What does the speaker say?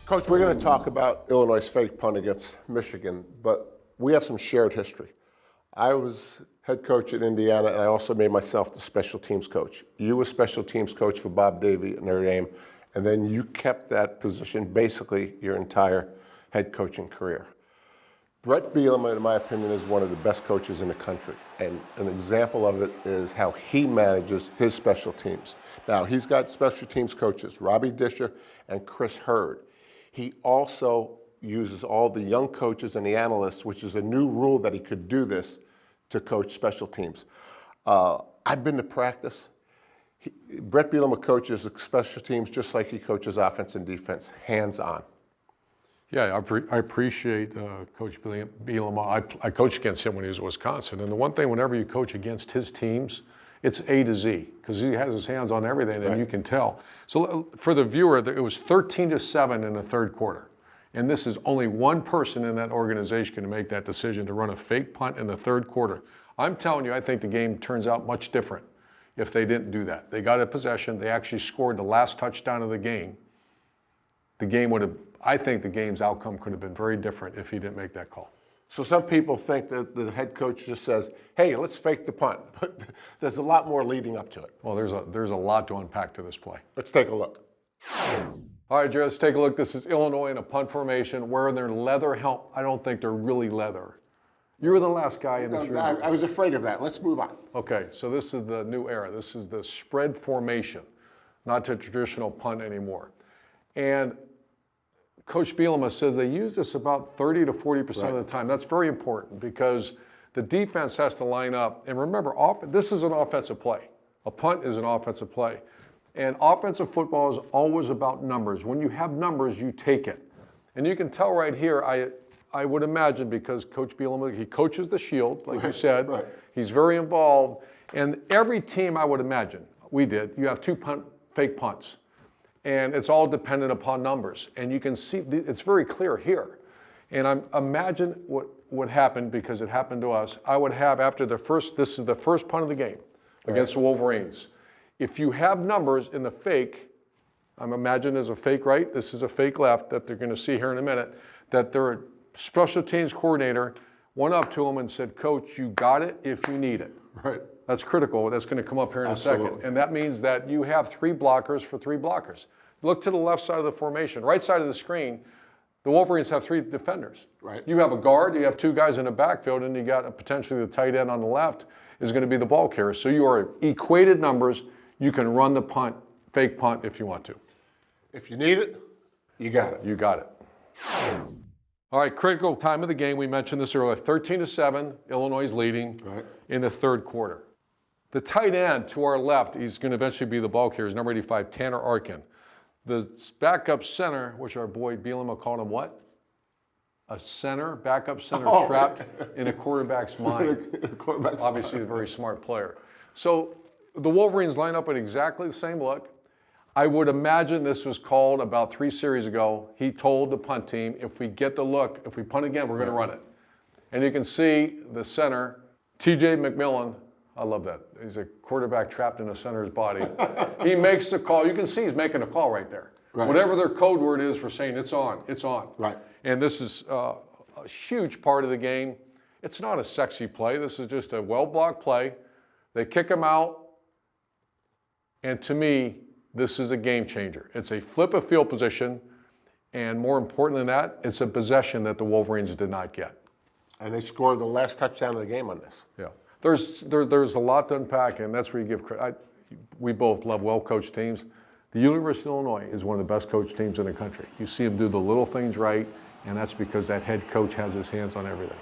Coach, we're going to talk about Illinois' fake punt against Michigan, but we have some shared history. I was head coach at Indiana, and I also made myself the special teams coach. You were special teams coach for Bob Davie at Notre Dame, and then you kept that position basically your entire head coaching career. Brett Bielema, in my opinion, is one of the best coaches in the country, and an example of it is how he manages his special teams. Now, he's got special teams coaches, Robbie Disher and Chris Hurd. He also uses all the young coaches and the analysts, which is a new rule that he could do this, to coach special teams. I've been to practice. Brett Bielema coaches special teams just like he coaches offense and defense, hands-on. Yeah, I appreciate Coach Bielema. I coached against him when he was at Wisconsin. And the one thing, whenever you coach against his teams, it's A to Z, because he has his hands on everything, and you can tell. So for the viewer, it was 13-7 in the third quarter. And this is only one person in that organization can make that decision to run a fake punt in the third quarter. I'm telling you, I think the game turns out much different if they didn't do that. They got a possession. They actually scored the last touchdown of the game. The game would have, I think the game's outcome could have been very different if he didn't make that call. So some people think that the head coach just says, hey, let's fake the punt. But there's a lot more leading up to it. Well, there's a lot to unpack to this play. Let's take a look. All right, Jared, let's take a look. This is Illinois in a punt formation wearing their leather helmet. I don't think they're really leather. You were the last guy in this room. I was afraid of that. Let's move on. Okay, so this is the new era. This is the spread formation, not the traditional punt anymore. And Coach Bielema says they use this about 30 to 40% of the time. That's very important because the defense has to line up. And remember, this is an offensive play. A punt is an offensive play. And offensive football is always about numbers. When you have numbers, you take it. And you can tell right here, I would imagine, because Coach Bielema, he coaches the shield, like you said. Right. He's very involved. And every team, I would imagine, we did, you have two fake punts. And it's all dependent upon numbers. And you can see, it's very clear here. And imagine what happened, because it happened to us. I would have after this is the first punt of the game against the Wolverines. If you have numbers in the fake, I'm imagining there's a fake right, this is a fake left that they're gonna see here in a minute, that their special teams coordinator went up to him and said, Coach, you got it if you need it. Right. That's critical. That's going to come up here in a second. And that means that you have three blockers for three blockers. Look to the left side of the formation. Right side of the screen, the Wolverines have three defenders. Right. You have a guard, you have two guys in the backfield, and you got potentially the tight end on the left is going to be the ball carrier. So you are equated numbers. You can run the punt, fake punt if you want to. If you need it, you got it. You got it. All right, critical time of the game. We mentioned this earlier. 13-7, Illinois is leading in the third quarter. The tight end to our left, he's going to eventually be the ball carrier, is number 85, Tanner Arkin. The backup center, which our boy Bielema called him what? A center, backup center trapped in a quarterback's mind. Obviously a very smart player. So the Wolverines line up in exactly the same look. I would imagine this was called about 3 series ago. He told the punt team, if we get the look, if we punt again, we're going to run it. And you can see the center, TJ McMillan. I love that. He's a quarterback trapped in a center's body. He makes the call. You can see he's making a call right there. Right. Whatever their code word is for saying it's on, it's on. Right. And this is a huge part of the game. It's not a sexy play. This is just a well-blocked play. They kick him out. And to me, this is a game changer. It's a flip of field position, and more important than that, it's a possession that the Wolverines did not get. And they scored the last touchdown of the game on this. Yeah, there's a lot to unpack, and that's where you give credit. We both love well-coached teams. The University of Illinois is one of the best coached teams in the country. You see them do the little things right, and that's because that head coach has his hands on everything.